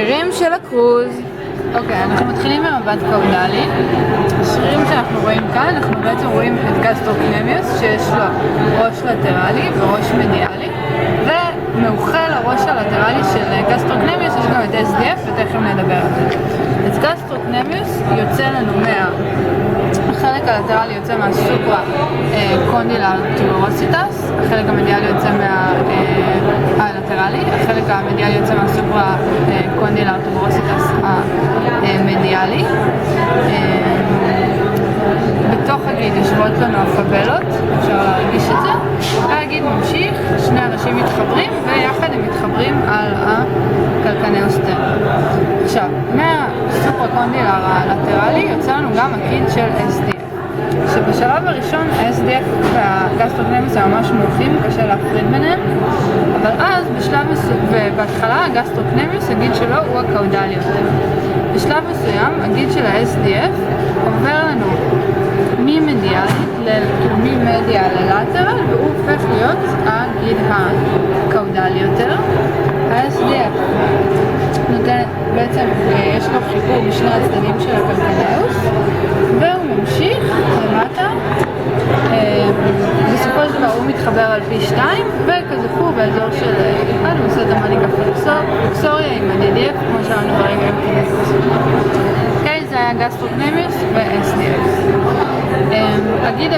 שרירים של הקרוז. אוקיי, אנחנו מתחילים במבט קאודלי. השרירים שאנחנו רואים כאן, אנחנו בעצם רואים את גסטרוקנמיוס שיש לו ראש לטרלי וראש מדיאלי, ומאוכל הראש הלטרלי של גסטרוקנמיוס יש גם את SDF ותכף נדבר על זה. אז גסטרוקנמיוס יוצא לנו החלק הלטרלי יוצא מהסופרה קונדילר טוברוסיטס, החלק המדיאלי יוצא הלטרלי, החלק המדיאלי יוצא מהסופרה קונדילר טוברוסיטס המדיאלי. בתוך הגיד יושבות לנו הפבלות, אפשר להרגיש את זה, והגיד ממשיך, שני הראשים מתחברים ויחד הם מתחברים על הקלקנאוסטם. עכשיו, מהסופרה קונדילר הלטרלי יוצא לנו גם הגיד של SDF, שבשלב הראשון ה-SDF והגסטרוקנמיוס הם ממש מורחים, קשה להפריד ביניהם, אבל אז בהתחלה הגסטרוקנמיוס, הגיד שלו הוא הקאודלי יותר. בשלב מסוים הגיד של ה-SDF עובר לנו ממדיה ללטרל והוא הופך להיות הגיד הקאודלי יותר. ה-SDF נותן, בעצם יש לו חיבור בשני הצדדים של הקלקנאוס והוא ממשיך למטה. בסופו של דבר הוא מתחבר על פי 2 וכזכור באזור של אחד הוא עושה את המנהיג הפלקסוריה עם ה-DDF כמו שאנו ברגע הפלקסוריה. אוקיי, זה היה גסטרוקנמיוס ו-SDF. אגיד,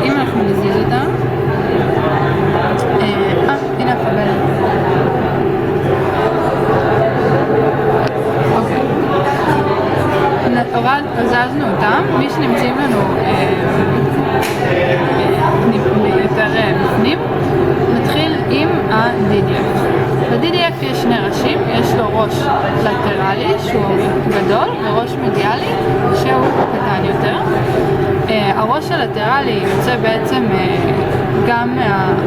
אם אנחנו נזיז אותם, הנה הפבלת. אוקיי. הזזנו אותם, מי שנמצאים לנו יותר בפנים, מתחיל עם ה-DDF. ל-DDF יש שני ראשים, יש לו ראש לטרלי שהוא גדול וראש מדיאלי שהוא קטן יותר. הראש הלטרלי יוצא בעצם גם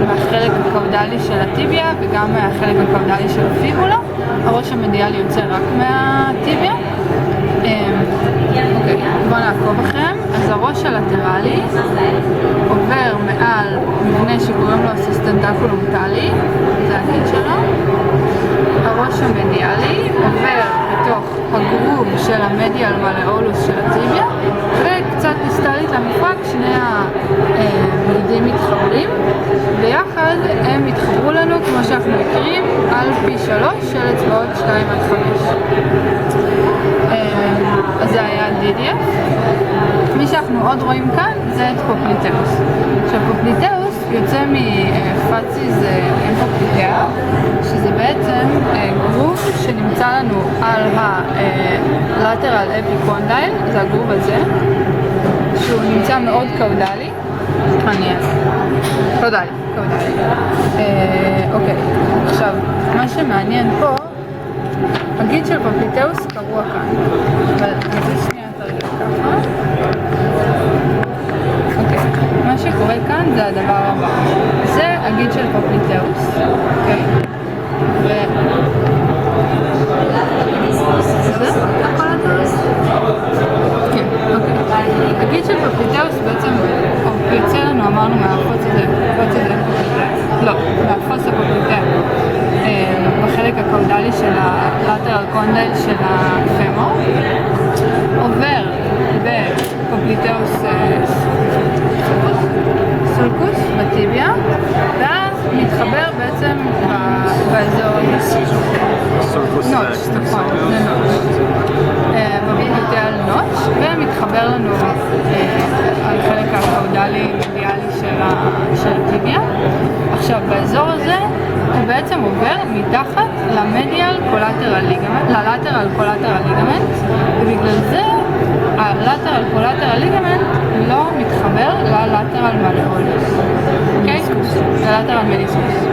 מהחלק הקאודלי של הטיביה וגם מהחלק הקאודלי של הפיבולה. הראש המדיאלי יוצא רק מהטיביה. אוקיי, בואו נעקוב אחריהם. אז הראש הלטרלי עובר מעל מבנה שקוראים לו הסיסטנטקולום טלי, זה הגיד שלו. הראש המדיאלי עובר בתוך הגרוב של המדיאל מלאולוס של הטיביה וקצת דיסטלית למפרק, שני הגידים מתחברים ויחד הם יתחברו לנו כמו שאנחנו מכירים על פי 3 של אצבעות 2 עד 5. אז זה היה DDF. מי שאנחנו עוד רואים כאן זה את פופליטאוס. עכשיו פופליטאוס יוצא מפאציז אמפופליטאה, שזה בעצם גרוב שנמצא לנו על הלטרל אפיקונדייל, זה הגרוב הזה, שהוא נמצא מאוד קאודלי. קאודלי. אוקיי, עכשיו מה שמעניין פה, הגיד של פופליטאוס קרוע כאן, אבל נזיז שנייה את הרגע ככה. אוקיי, מה שקורה כאן זה הדבר הבא, זה הגיד של פופליטאוס, אוקיי? כן, אוקיי. הגיד של פופליטאוס בעצם יוצא לנו, אמרנו מהפוץ הזה, מהפוץ הפופליטאה בחלק הקאודלי של הלטרל קונדייל של הפמור, עובר בפופליטאוס סולקוס בטיביה ואז מתחבר בעצם באזור נוטש, נכון, זה נוטש, בפופליטאה נוטש, ומתחבר לנו על חלק הקאודלי מדיאלי של הטיביה. עכשיו באזור הזה הוא בעצם עובר מתחת למדיאל קולטרל ליגמנט, ללטרל קולטרל ליגמנט, ובגלל זה הלטרל קולטרל ליגמנט לא מתחבר ללטרל מלאולוס, אוקיי? ללטרל מדיסקוס.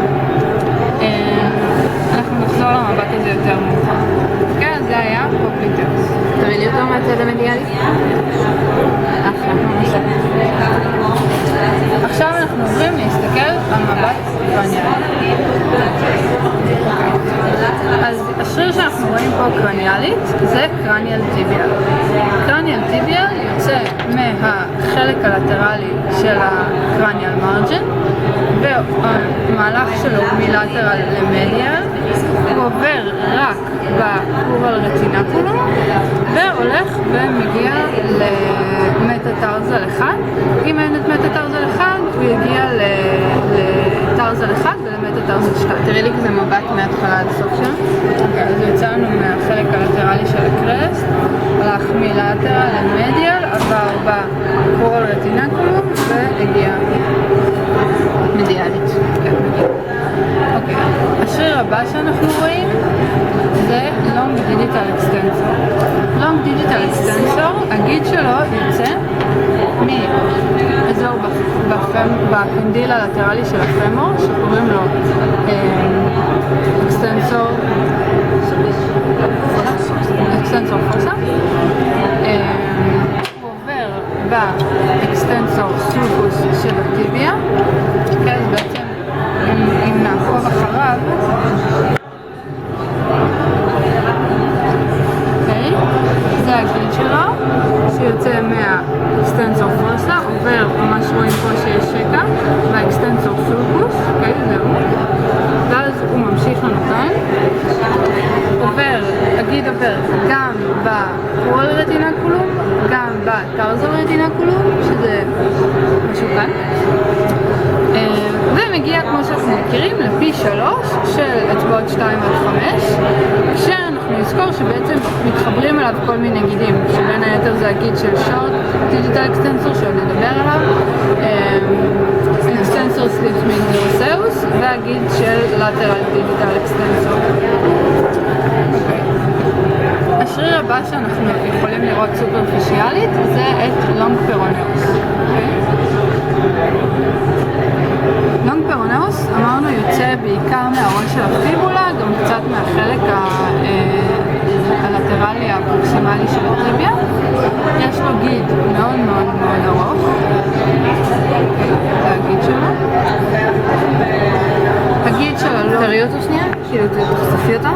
אנחנו נחזור למבט הזה יותר מאוחר. אוקיי, אז זה היה פופליטאוס. תראי לי אותו מהצד המדיאלי. עכשיו אנחנו עוברים להסתכל על מבט קרניאלי. אז השריר שאנחנו רואים פה קרניאלית זה קרניאל טיביאל. קרניאל טיביאל יוצא מהחלק הלטרלי של הקרניאל מרג'ן והמהלך שלו מלטרל למדיאל, הוא עובר רק קורל רטינקולום, והולך ומגיע למטאטרזל 1. אם אין את מטאטרזל 1, הוא יגיע לטרזל 1 ולמטאטרזל 2. תראי לי כזה מבט מההתחלה עד הסוף שם. אוקיי, אז הוא יצא לנו מהחלק הלטרלי של הקרסט, הלך מלטרל למדיאל, עבר בקורל רטינקולום והגיע מדיאלית. אוקיי, השריר הבא שאנחנו רואים זה Long Digital Extensor. Long Digital Extensor, הגיד שלו יוצא מאזור בקונדיל הלטרלי של הפמור, שקוראים לו Extensor Fossa. הוא עובר באקסטנסור סולפוס של הטיביה, אז בעצם אם נעקוב אחריו, זה הגיל שלו שיוצא מהאקסטנסור פוסה, עובר, ממש רואים פה שיש שקע, והאקסטנסור סולפוס, זהו, ואז הוא ממשיך לנו כאן, הגיד עובר גם בקורל רטינקולום, גם בטרזל רטינקולום, שזה משהו כאן, ומגיע כמו שאנחנו מכירים לפי 3 של אצבעות 2 עד 5, כשאנחנו נזכור שבעצם מתחברים אליו כל מיני גידים, שבין היתר זה הגיד של שורט דיגיטל אקסטנסור שעוד נדבר עליו, אקסטנסור סליפס מינגרוסאוס, והגיד של לטרל דיגיטל אקסטנסור. השריר הבא שאנחנו יכולים לראות סופרפישיאלית זה את לונג פרונאוס. לונג פרונאוס, אמרנו, יוצא בעיקר מהראש של הפיבולה, גם קצת מהחלק הלטרלי הפרוקסימלי של הטיביה. יש לו גיד מאוד מאוד מאוד ארוך, זה הגיד שלו. הגיד שלו, תראי אותו שנייה, כאילו תחשפי אותה.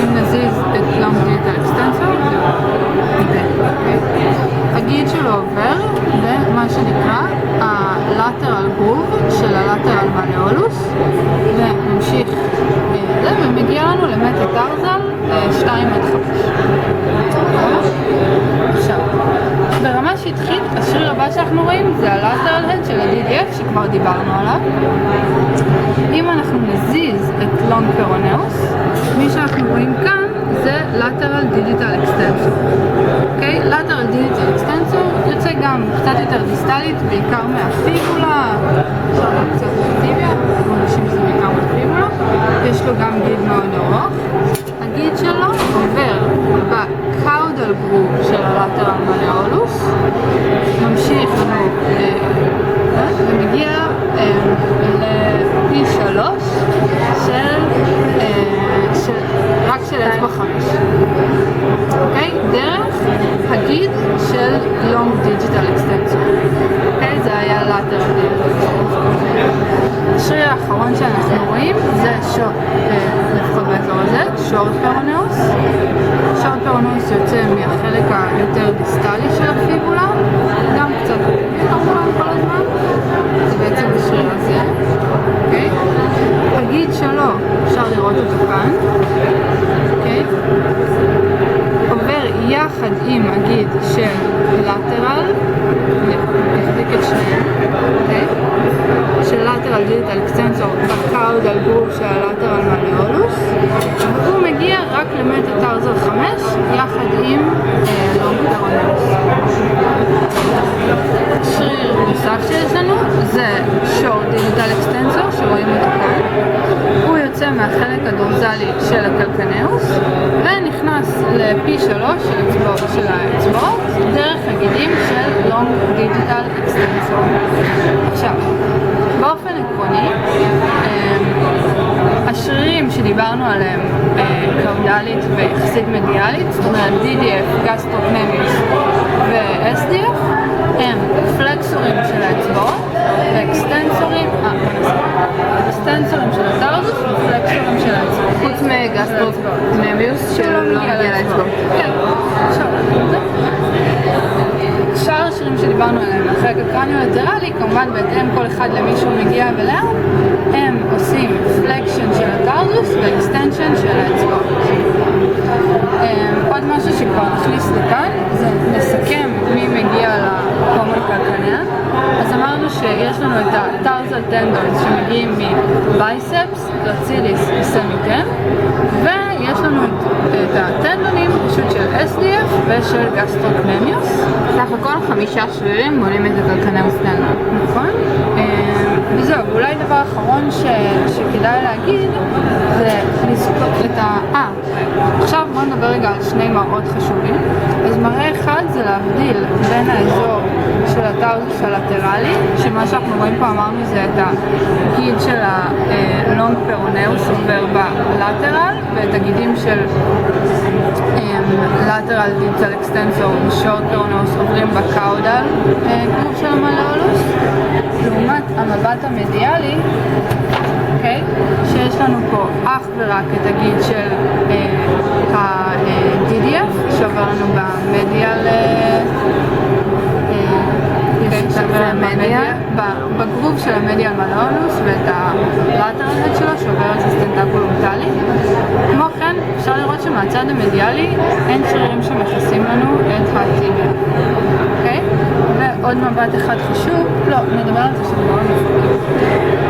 אם נזיז את לונג דיגיטל אקסטנסור, הגיד שלו עובר במה שנקרא הלטרל גרוב של הלטרל מלאולוס, וממשיך ומגיע לנו למטאטרזל 2 עד 5. עכשיו, ברמה שטחית, השריר הבא שאנחנו רואים זה הלטרל הד של ה-DDF שכבר דיברנו עליו. אם אנחנו נזיז את לונג פרונאוס, מי שאנחנו רואים כאן זה lateral digital extensor. אוקיי? lateral digital extensor יוצא גם קצת יותר דיסטלית, בעיקר מהפיבולה, אפשר גם קצת מהטיביה, אנשים שזה בעיקר מהפיבולה. יש לו גם גיד מאוד ארוך. הגיד שלו עובר בקאודל גרוב של הלטרל מלאולוס, ממשיך ומגיע לפי 3 רק של אצבע 5. אוקיי? דרך הגיד של Long Digital Extensor. אוקיי? זה היה lateral digital extensor. השריר האחרון שאנחנו רואים זה לפחות באזור הזה, שורט פרונאוס. שורט פרונאוס יוצא מהחלק היותר דיסטלי של הפיבולה, גם קצת מתחולם כל הזמן. זה בעצם השריר הזה. אוקיי? הגיד שלו, אפשר לראות אותו כאן. אוקיי? עובר יחד עם הגיד של לטרל, נחזיק את שניהם, אוקיי? של לטרל דיגיטל אקסטנסור בקאודל גרוב של הלטרל מלאולוס, והוא מגיע רק למטאטרזל 5 יחד עם לונג פרונאוס. שריר נוסף שיש לנו זה שורט דיגיטל אקסטנסור שרואים אותו כאן. הוא יוצא מהחלק הדורזלי של הקלקנאוס ונכנס לפי 3 של האצבעות דרך הגידים של Long Digital Extensor. עכשיו, באופן עקרוני, השרירים שדיברנו עליהם קאודלית ויחסית מדיאלית, זאת אומרת DDF, גסטרוקנמיוס ו-SDF, הם פלקסורים של האצבעות ואקסטנסורים של הטרזוס ופלקסורים של האצבעות. חוץ מגסטרוקנמיוס שלא מגיע לאצבעות. כן, עכשיו, שאר השירים שדיברנו עליהם, החלק הקרניו-לטרלי, כמובן בהתאם כל אחד למי שהוא מגיע ולאן, הם עושים פלקשן של הטרזוס ואקסטנשן של האצבעות. SDF ושל גסטרוקנמיוס. סך הכל 5 שרירים בונים את הקלקנאוס טנדרום. נכון. וזהו, ואולי דבר אחרון שכדאי להגיד זה לזכור את עכשיו בואו נדבר רגע על שני מראות חשובים. אז מראה אחד זה להבדיל בין האזור של הטאוזוס הלטרלי, שמה שאנחנו רואים פה אמרנו זה את הגיד של הלונג פרונאוס עובר בלטרל, ואת הגידים של lateral distal extensor ו-short pronous עוברים בקאודל גוף של המלאולוס, לעומת המבט המדיאלי, שיש לנו פה אך ורק את הגיד של ה-DDF שעובר לנו במדיאל, בגרוב של המדיאל מלאולוס, ואת הלטרל שלו שעובר על סיסטנטקולומטלי. כמו כן אפשר לראות שמהצד המדיאלי אין שרירים שמכסים לנו את הטיביה. ועוד מבט אחד חשוב, לא, נדבר על זה שזה מאוד מפורט.